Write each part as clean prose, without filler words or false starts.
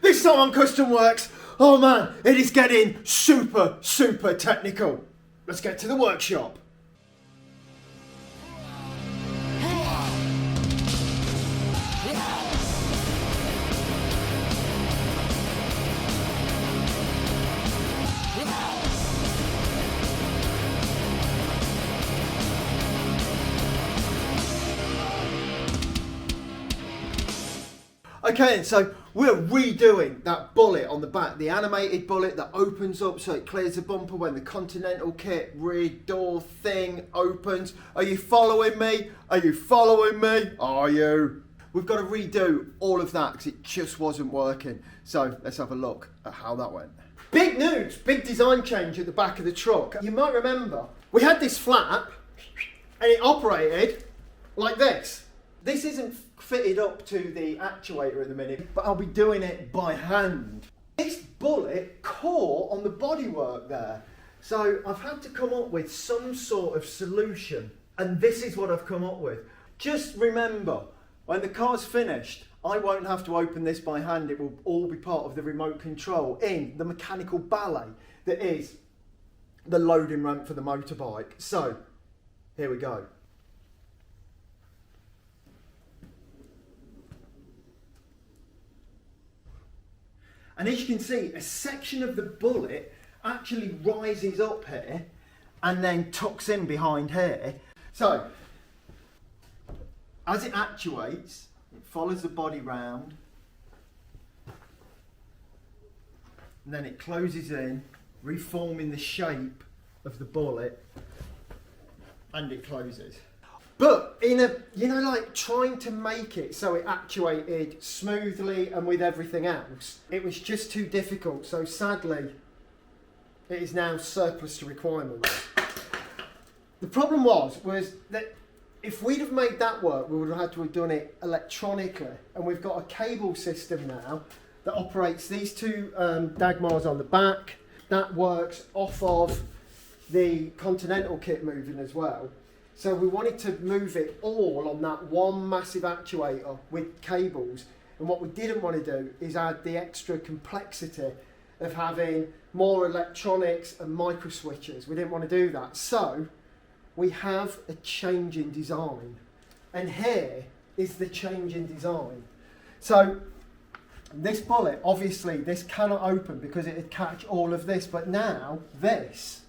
This time on Custom Works, oh man, it is getting super technical. Let's get to the workshop. Okay, so we're redoing that bullet on the back, the animated bullet that opens up so it clears the bumper when the Continental kit rear door thing opens. Are you following me? Are you following me? Are you? We've got to redo all of that because it just wasn't working. So let's have a look at how that went. Big news, big design change at the back of the truck. You might remember we had this flap and it operated like this. This isn't fitted up to the actuator at the minute, but I'll be doing it by hand. This bullet caught on the bodywork there. So I've had to come up with some sort of solution, and this is what I've come up with. Just remember, when the car's finished, I won't have to open this by hand. It will all be part of the remote control in the mechanical Ballet that is the loading ramp for the motorbike. So, here we go. And as you can see, a section of the bullet actually rises up here and then tucks in behind here. So, as it actuates, it follows the body round, and then it closes in, reforming the shape of the bullet, and it closes. But in a, like trying to make it so it actuated smoothly and with everything else, it was just too difficult. So sadly, it is now surplus to requirements. The problem was that if we'd have made that work, we would have had to have done it electronically. And we've got a cable system now that operates these two Dagmars on the back. That works off of the Continental kit moving as well. So we wanted to move it all on that one massive actuator with cables. And what we didn't want to do is add the extra complexity of having more electronics and micro switches. We didn't want to do that. So we have a change in design. And here is the change in design. So this bullet, obviously this cannot open because it would catch all of this. But now this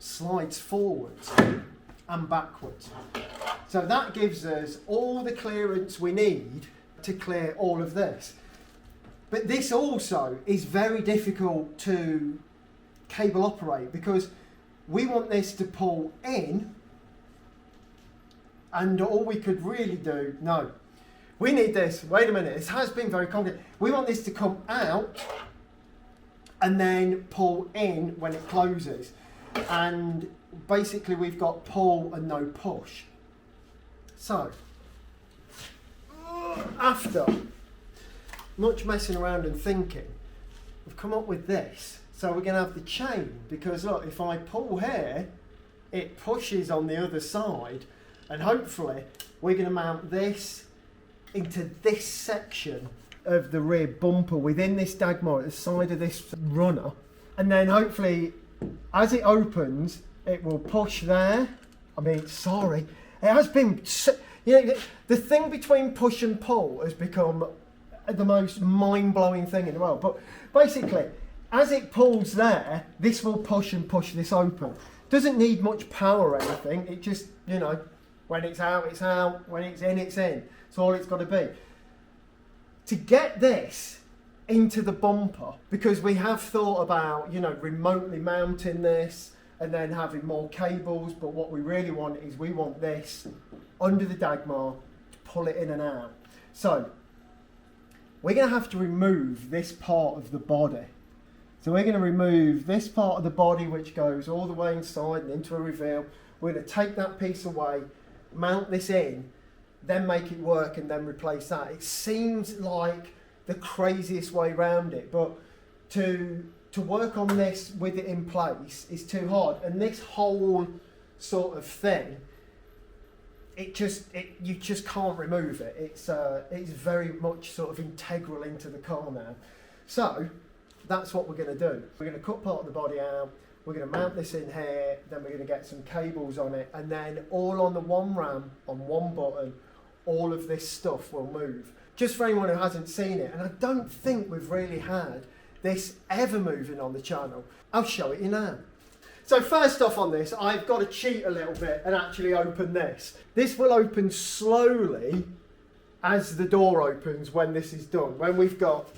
slides forwards and backwards. So that gives us all the clearance we need to clear all of this. But this also is very difficult to cable operate because we want this to pull in, and all we could really do, no, we need this, wait a minute, this has been very complicated. We want this to come out and then pull in when it closes. And basically we've got pull and no push. So, after much messing around and thinking, we've come up with this. So we're going to have the chain, because look, if I pull here, it pushes on the other side, and hopefully we're going to mount this into this section of the rear bumper within this Dagmar at the side of this runner, and then hopefully as it opens, it will push there. I mean, sorry, it has been, the thing between push and pull has become the most mind-blowing thing in the world. But basically, as it pulls there, this will push and push this open. Doesn't need much power or anything. It just, when it's out, it's out. When it's in, it's in. That's all it's got to be. To get this into the bumper, because we have thought about, remotely mounting this and then having more cables, but what we really want is we want this under the Dagmar to pull it in and out. So we're going to have to remove this part of the body. So we're going to remove this part of the body which goes all the way inside and into a reveal. We're going to take that piece away, mount this in, then make it work and then replace that. It seems like the craziest way around it, but to work on this with it in place is too hard. And this whole sort of thing you just can't remove it. It's very much sort of integral into the car now. So that's what we're going to do. We're going to cut part of the body out. We're going to mount this in here. Then we're going to get some cables on it, and then all on the one ram on one button, all of this stuff will move. Just for anyone who hasn't seen it, and I don't think we've really had this ever moving on the channel. I'll show it you now. So first off on this, I've got to cheat a little bit and actually open this. This will open slowly as the door opens when this is done, when we've got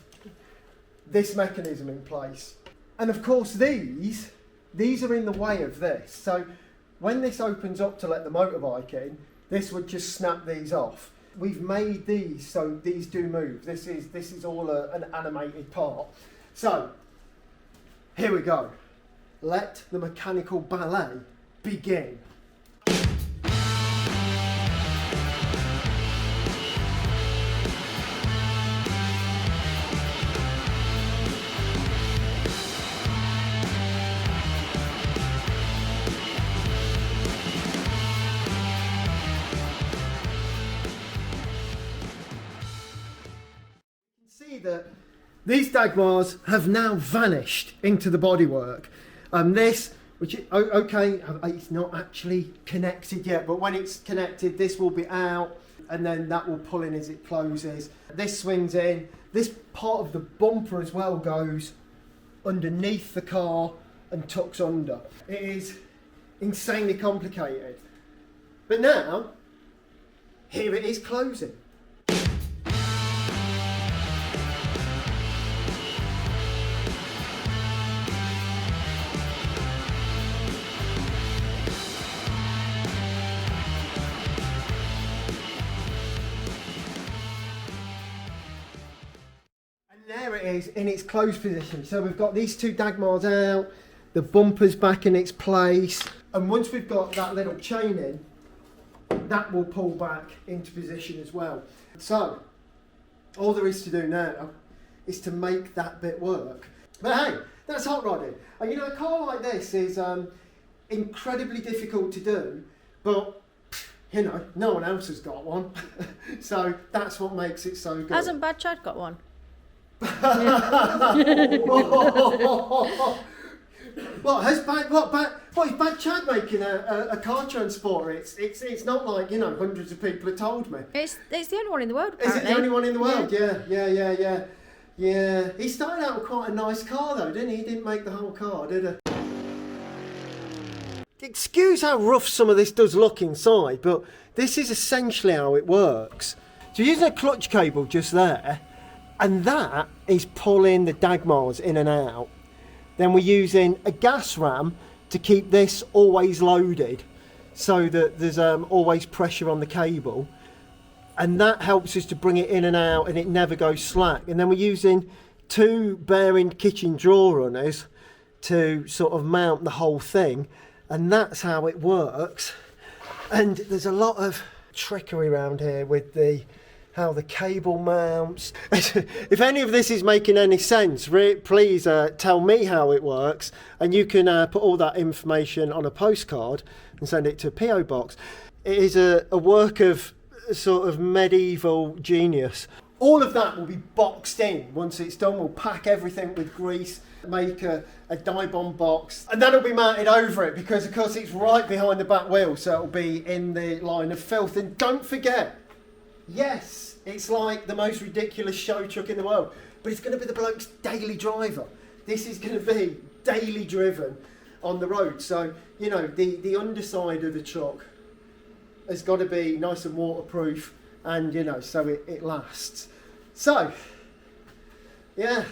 this mechanism in place. And of course these are in the way of this. So when this opens up to let the motorbike in, this would just snap these off. We've made these so these do move. This is all an animated part. So here we go. Let the mechanical ballet begin. That these dagmars have now vanished into the bodywork. This, which okay, it's not actually connected yet, but when it's connected, this will be out, and then that will pull in as it closes. This swings in. This part of the bumper as well goes underneath the car and tucks under. It is insanely complicated. But now, here it is closing. There it is in its closed position. So we've got these two dagmars out, the bumper's back in its place, and once we've got that little chain in, that will pull back into position as well. So all there is to do now is to make that bit work. But hey, that's hot rodding. And you know, a car like this is incredibly difficult to do, but you know, no one else has got one. So that's what makes it so good. Hasn't Bad Chad got one? What is Bad Chad making a car transporter? It's not like, you know, hundreds of people have told me. It's the only one in the world, apparently. Is it the only one in the world? Yeah. He started out with quite a nice car though, didn't he? He didn't make the whole car, did he? Excuse how rough some of this does look inside, but this is essentially how it works. So you're using a clutch cable just there, and that is pulling the dagmars in and out. Then we're using a gas ram to keep this always loaded so that there's always pressure on the cable. And that helps us to bring it in and out and it never goes slack. And then we're using two bearing kitchen drawer runners to sort of mount the whole thing. And that's how it works. And there's a lot of trickery around here with how the cable mounts. If any of this is making any sense, please tell me how it works, and you can put all that information on a postcard and send it to a PO box. It is a work of sort of medieval genius. All of that will be boxed in once it's done. We'll pack everything with grease, make a die-bond box, and that'll be mounted over it because of course it's right behind the back wheel, so it'll be in the line of filth. And don't forget, yes, it's like the most ridiculous show truck in the world, but it's going to be the bloke's daily driver. This is going to be daily driven on the road. So, you know, the underside of the truck has got to be nice and waterproof, and, you know, so it lasts. So, yeah,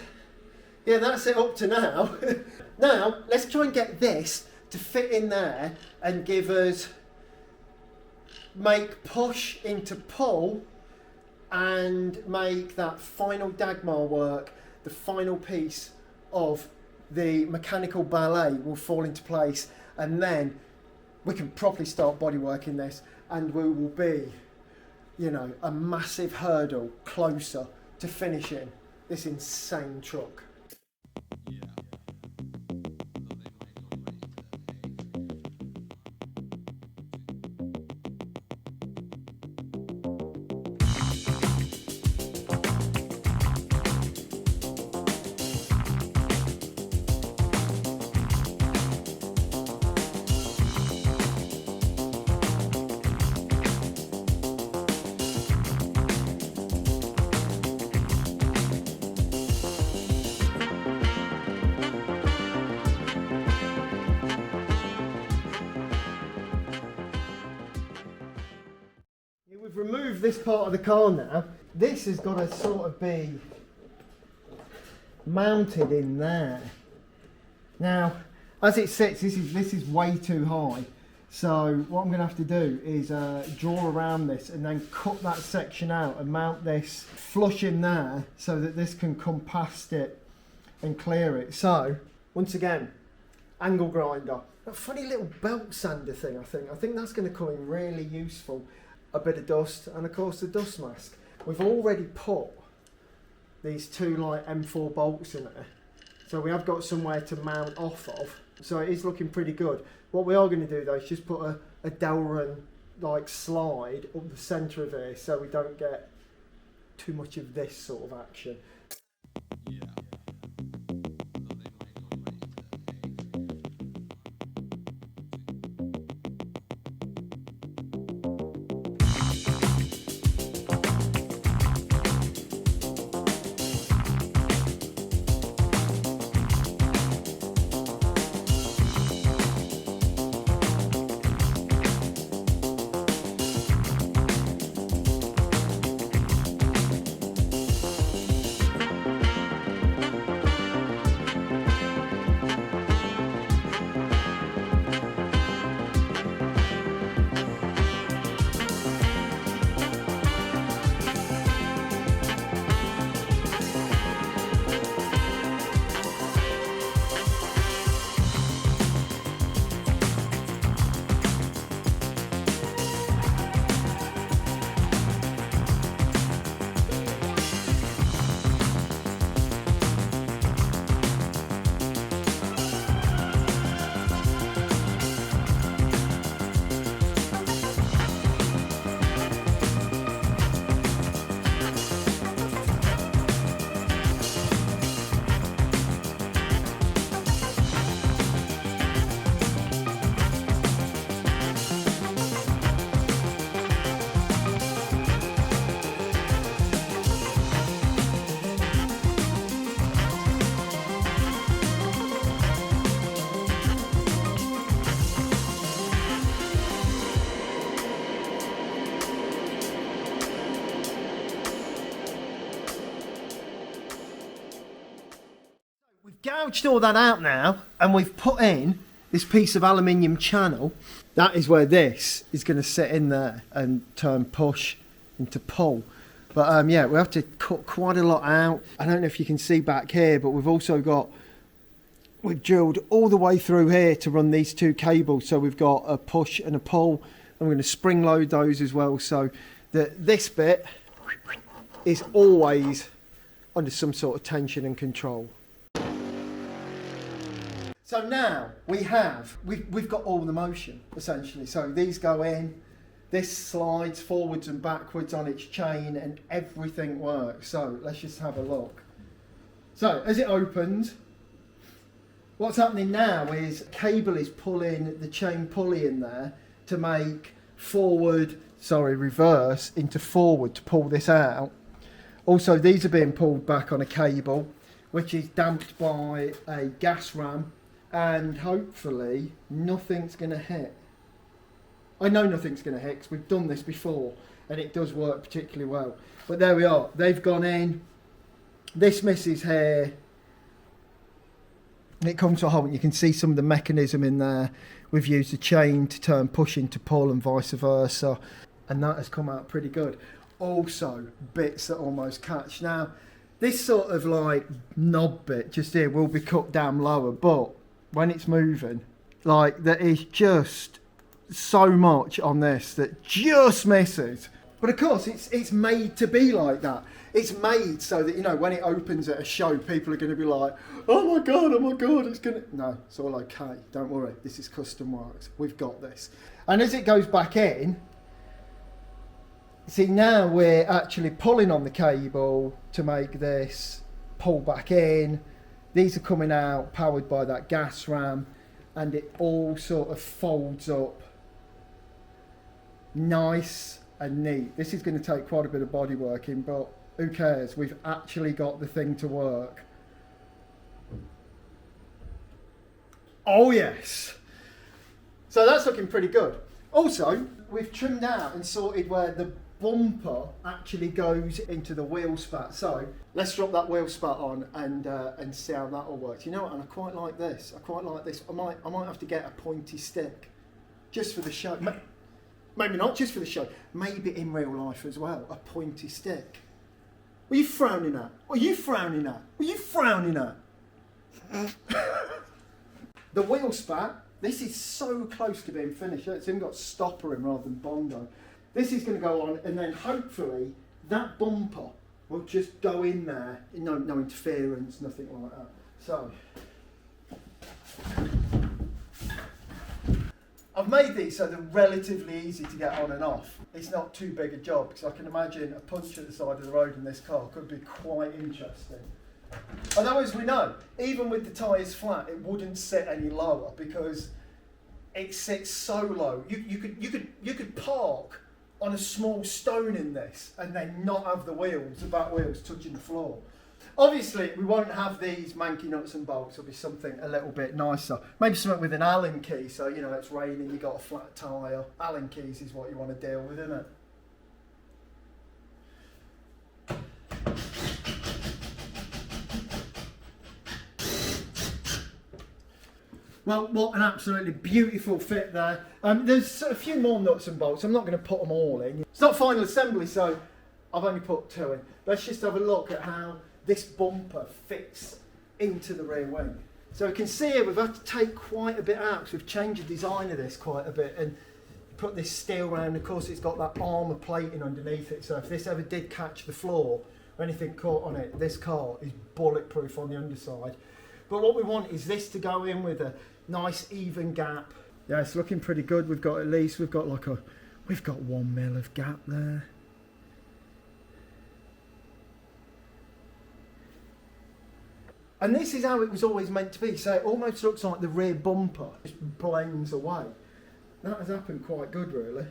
that's it up to now. Now, let's try and get this to fit in there and give us, make push into pull and make that final dagmar work. The final piece of the mechanical ballet will fall into place, and then we can properly start bodyworking this, and we will be, you know, a massive hurdle closer to finishing this insane truck. move this part of the car now. This has got to sort of be mounted in there. Now, as it sits, this is way too high. So what I'm going to have to do is draw around this and then cut that section out and mount this flush in there so that this can come past it and clear it. So, once again, angle grinder. A funny little belt sander thing, I think that's going to come in really useful. A bit of dust and of course the dust mask. We've already put these two like M4 bolts in there. So we have got somewhere to mount off of. So it is looking pretty good. What we are going to do though is just put a Delrin like slide up the centre of here so we don't get too much of this sort of action. Gouged all that out now and we've put in this piece of aluminium channel. That is where this is going to sit in there and turn push into pull. But yeah, we have to cut quite a lot out. I don't know if you can see back here, but we've drilled all the way through here to run these two cables. So we've got a push and a pull, and we're going to spring load those as well so that this bit is always under some sort of tension and control. So now we've got all the motion essentially. So these go in, this slides forwards and backwards on its chain and everything works. So let's just have a look. So as it opens, what's happening now is cable is pulling the chain pulley in there to make reverse into forward to pull this out. Also these are being pulled back on a cable which is damped by a gas ram. And hopefully nothing's going to hit. I know nothing's going to hit because we've done this before and it does work particularly well. But there we are. They've gone in. This misses here. It comes to a halt. You can see some of the mechanism in there. We've used the chain to turn push into pull and vice versa. And that has come out pretty good. Also, bits that almost catch. Now, this sort of like knob bit just here will be cut down lower, but when it's moving, like there is just so much on this that just misses. But of course it's made to be like that. It's made so that, you know, when it opens at a show, people are going to be like, oh my god, it's going to... No, it's all okay, don't worry, this is custom works, we've got this. And as it goes back in, see now we're actually pulling on the cable to make this pull back in. These are coming out powered by that gas ram and it all sort of folds up nice and neat. This is going to take quite a bit of body working, but who cares? We've actually got the thing to work. Oh yes! So that's looking pretty good. Also, we've trimmed out and sorted where the bumper actually goes into the wheel spat. So let's drop that wheel spat on and see how that all works. You know what? And I quite like this. I might have to get a pointy stick just for the show. Maybe not just for the show. Maybe in real life as well. A pointy stick. What are you frowning at? What are you frowning at? What are you frowning at? The wheel spat. This is so close to being finished. It's even got stopper in rather than bondo. This is going to go on, and then hopefully that bumper will just go in there. No interference, nothing like that. So I've made these so they're relatively easy to get on and off. It's not too big a job, because I can imagine a punch at the side of the road in this car could be quite interesting. Although, as we know, even with the tyres flat, it wouldn't sit any lower because it sits so low. You could park on a small stone in this and then not have the back wheels touching the floor. Obviously, we won't have these manky nuts and bolts. It'll be something a little bit nicer. Maybe something with an Allen key, so you know it's raining, you got a flat tyre. Allen keys is what you want to deal with, isn't it? Well, what an absolutely beautiful fit there. There's a few more nuts and bolts. I'm not going to put them all in. It's not final assembly, so I've only put 2 in. Let's just have a look at how this bumper fits into the rear wing. So we can see here we've had to take quite a bit out because we've changed the design of this quite a bit and put this steel round. Of course, it's got that armour plating underneath it, so if this ever did catch the floor or anything caught on it, this car is bulletproof on the underside. But what we want is this to go in with a nice even gap. Yeah, it's looking pretty good. We've got 1 mil of gap there. And this is how it was always meant to be. So it almost looks like the rear bumper just blends away. That has happened quite good, really.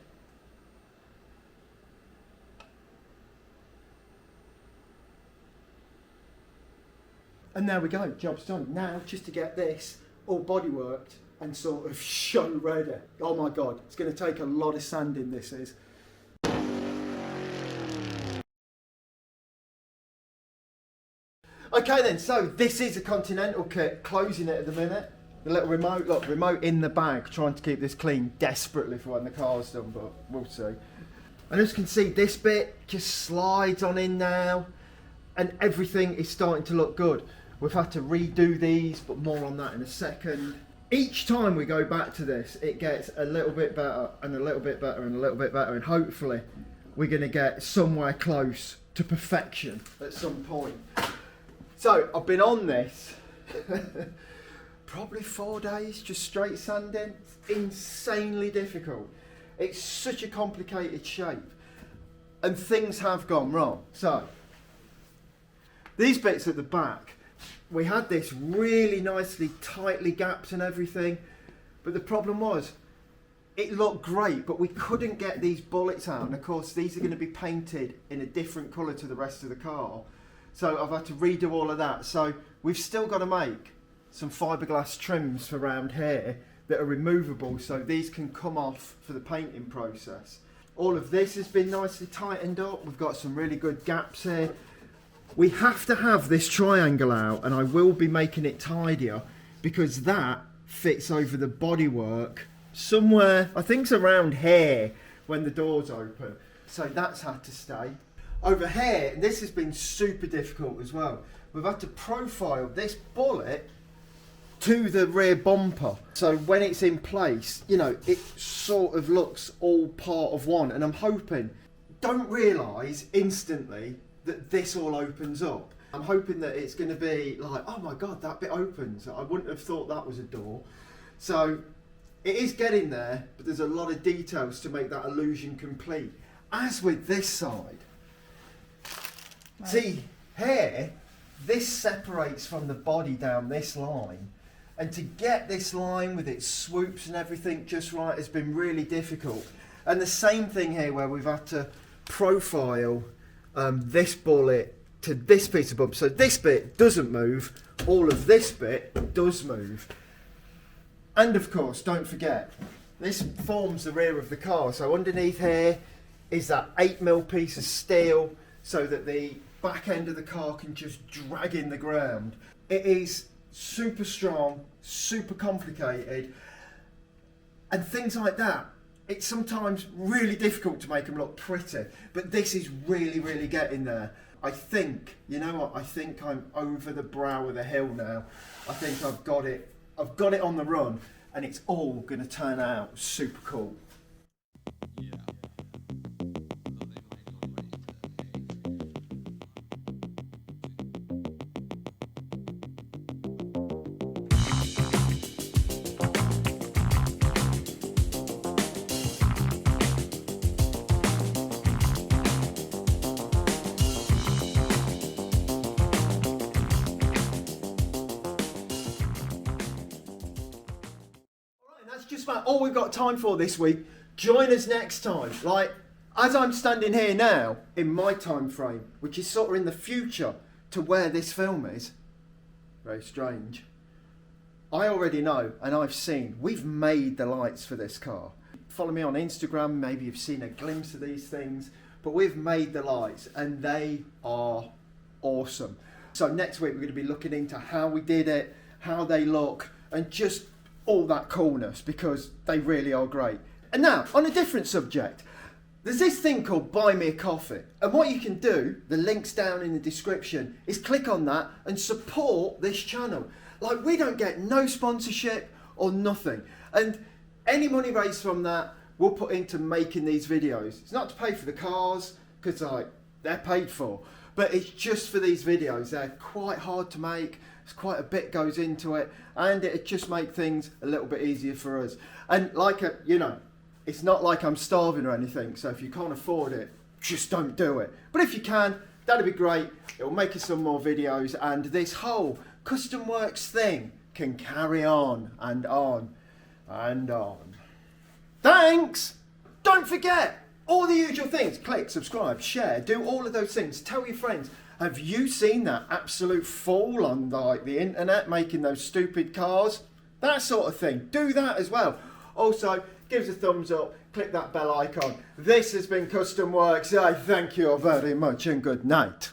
And there we go, job's done. Now, just to get this all bodyworked and sort of show ready. Oh my God, it's going to take a lot of sanding, this is. Okay then, so this is a Continental kit, closing it at the minute. The little remote, look, remote in the bag, trying to keep this clean desperately for when the car's done, but we'll see. And as you can see, this bit just slides on in now, and everything is starting to look good. We've had to redo these, but more on that in a second. Each time we go back to this, it gets a little bit better, and a little bit better, and a little bit better, and hopefully we're going to get somewhere close to perfection at some point. So I've been on this probably 4 days, just straight sanding. It's insanely difficult. It's such a complicated shape, and things have gone wrong. So these bits at the back, we had this really nicely tightly gapped and everything, but the problem was it looked great, but we couldn't get these bullets out, and of course these are going to be painted in a different colour to the rest of the car. So I've had to redo all of that. So we've still got to make some fiberglass trims for around here that are removable, so these can come off for the painting process. All of this has been nicely tightened up. We've got some really good gaps here. We have to have this triangle out, and I will be making it tidier because that fits over the bodywork somewhere, I think it's around here when the doors open. So that's had to stay. Over here, this has been super difficult as well. We've had to profile this bullet to the rear bumper. So when it's in place, you know, it sort of looks all part of one. And I'm hoping, don't realise instantly that this all opens up. I'm hoping that it's going to be like, oh my God, that bit opens. I wouldn't have thought that was a door. So it is getting there, but there's a lot of details to make that illusion complete. As with this side, right. See, here, this separates from the body down this line. And to get this line with its swoops and everything just right has been really difficult. And the same thing here where we've had to profile this bullet to this piece of bumper. So this bit doesn't move, all of this bit does move. And of course, don't forget, this forms the rear of the car. So underneath here, is that 8mm piece of steel so that the back end of the car can just drag in the ground. It is super strong, super complicated, and things like that. It's sometimes really difficult to make them look pretty, but this is really getting there. I think, you know what, I think I'm over the brow of the hill now. I think I've got it on the run, and it's all gonna turn out super cool. That's just about all we've got time for this week. Join us next time. Like, as I'm standing here now, in my time frame, which is sort of in the future to where this film is, very strange, I already know and I've seen, we've made the lights for this car. Follow me on Instagram, maybe you've seen a glimpse of these things, but we've made the lights and they are awesome. So next week we're going to be looking into how we did it, how they look, and just all that coolness, because they really are great. And now, on a different subject, there's this thing called Buy Me a Coffee, and what you can do, the link's down in the description, is click on that and support this channel. Like, we don't get no sponsorship or nothing, and any money raised from that we'll put into making these videos. It's not to pay for the cars, because like, they're paid for, but it's just for these videos. They're quite hard to make, it's quite a bit goes into it, and it just make things a little bit easier for us. And like, you know, it's not like I'm starving or anything, so if you can't afford it, just don't do it. But if you can, that'd be great. It'll make us some more videos, and this whole custom works thing can carry on and on and on. Thanks! Don't forget, all the usual things. Click, subscribe, share, do all of those things. Tell your friends. Have you seen that absolute fool on like the internet making those stupid cars? That sort of thing. Do that as well. Also, give us a thumbs up, click that bell icon. This has been Custom Works. I thank you all very much and good night.